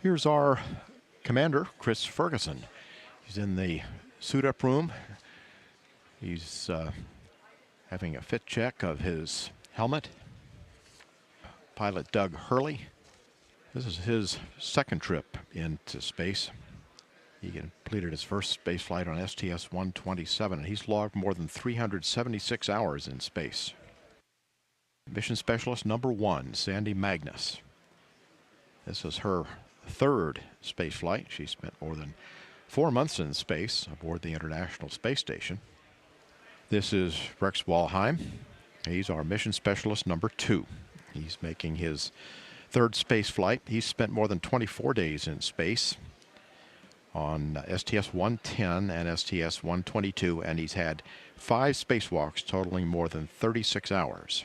Here's our commander, Chris Ferguson. He's in the suit-up room. He's having a fit check of his helmet. Pilot Doug Hurley. This is his second trip into space. He completed his first space flight on STS-127, and he's logged more than 376 hours in space. Mission Specialist number 1, Sandy Magnus. This is her third space flight. She spent more than 4 months in space aboard the International Space Station. This is Rex Walheim. He's our Mission Specialist number 2. He's making his third space flight. He's spent more than 24 days in space on STS-110 and STS-122, and he's had 5 spacewalks totaling more than 36 hours.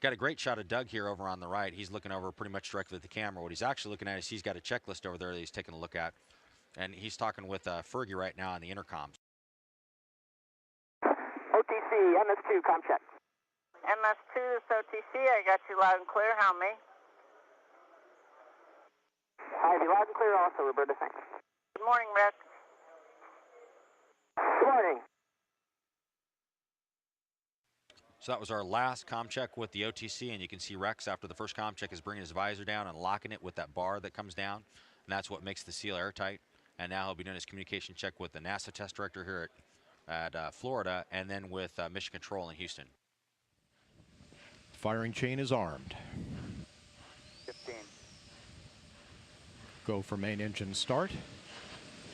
Got a great shot of Doug here over on the right. He's looking over pretty much directly at the camera. What he's actually looking at is he's got a checklist over there that he's taking a look at. And he's talking with Fergie right now on the intercoms. OTC, MS2, com check. MS2, this OTC. I got you loud and clear. How me? I have you loud and clear also, Roberta. Thanks. Good morning, Rex. Good morning. So that was our last comm check with the OTC, and you can see Rex after the first comm check is bringing his visor down and locking it with that bar that comes down, and that's what makes the seal airtight. And now he'll be doing his communication check with the NASA test director here at Florida, and then with Mission Control in Houston. Firing chain is armed. 15. Go for main engine start.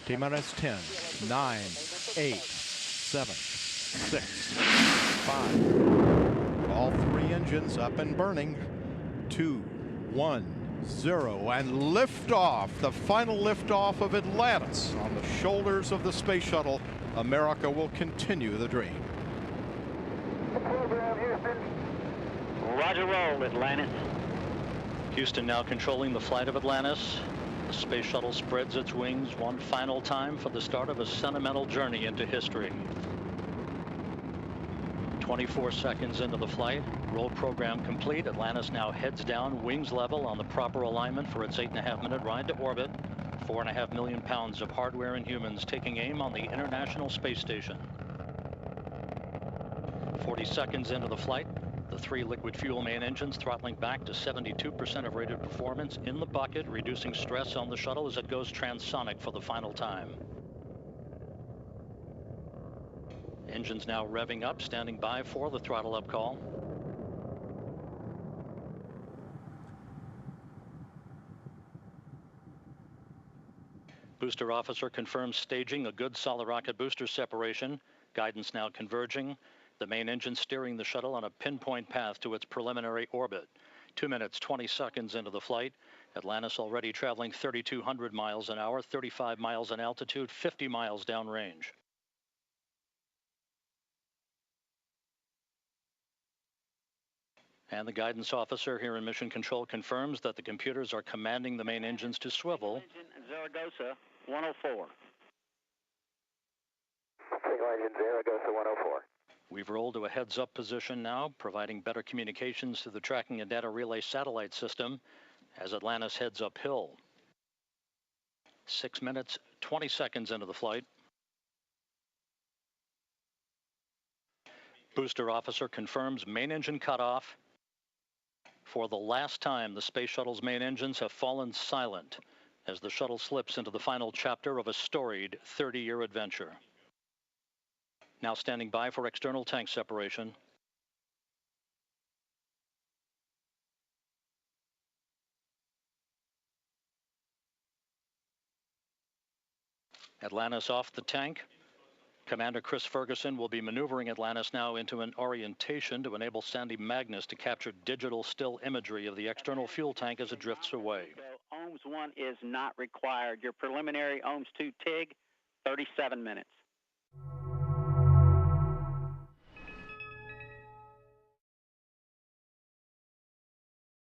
T-minus 10, 9, 8, 7, 6, 5. All 3 engines up and burning. 2, 1, 0, and liftoff. The final liftoff of Atlantis on the shoulders of the space shuttle. America will continue the dream. Program, Houston. Roger, roll, Atlantis. Houston now controlling the flight of Atlantis. The space shuttle spreads its wings one final time for the start of a sentimental journey into history. 24 seconds into the flight, roll program complete. Atlantis now heads down, wings level on the proper alignment for its 8.5-minute ride to orbit. 4.5 million pounds of hardware and humans taking aim on the International Space Station. 40 seconds into the flight, the 3 liquid fuel main engines throttling back to 72% of rated performance in the bucket, reducing stress on the shuttle as it goes transonic for the final time. Engines now revving up, standing by for the throttle up call. Booster officer confirms staging a good solid rocket booster separation. Guidance now converging. The main engine steering the shuttle on a pinpoint path to its preliminary orbit. 2 minutes, 20 seconds into the flight. Atlantis already traveling 3,200 miles an hour, 35 miles in altitude, 50 miles downrange. And the guidance officer here in Mission Control confirms that the computers are commanding the main engines to swivel. Engine Zaragoza 104. Single engine Zaragoza 104. We've rolled to a heads-up position now, providing better communications to the tracking and data relay satellite system as Atlantis heads uphill. 6 minutes, 20 seconds into the flight. Booster officer confirms main engine cutoff. For the last time, the space shuttle's main engines have fallen silent as the shuttle slips into the final chapter of a storied 30-year adventure. Now standing by for external tank separation. Atlantis off the tank. Commander Chris Ferguson will be maneuvering Atlantis now into an orientation to enable Sandy Magnus to capture digital still imagery of the external fuel tank as it drifts away. So OMS 1 is not required. Your preliminary OMS 2 TIG, 37 minutes.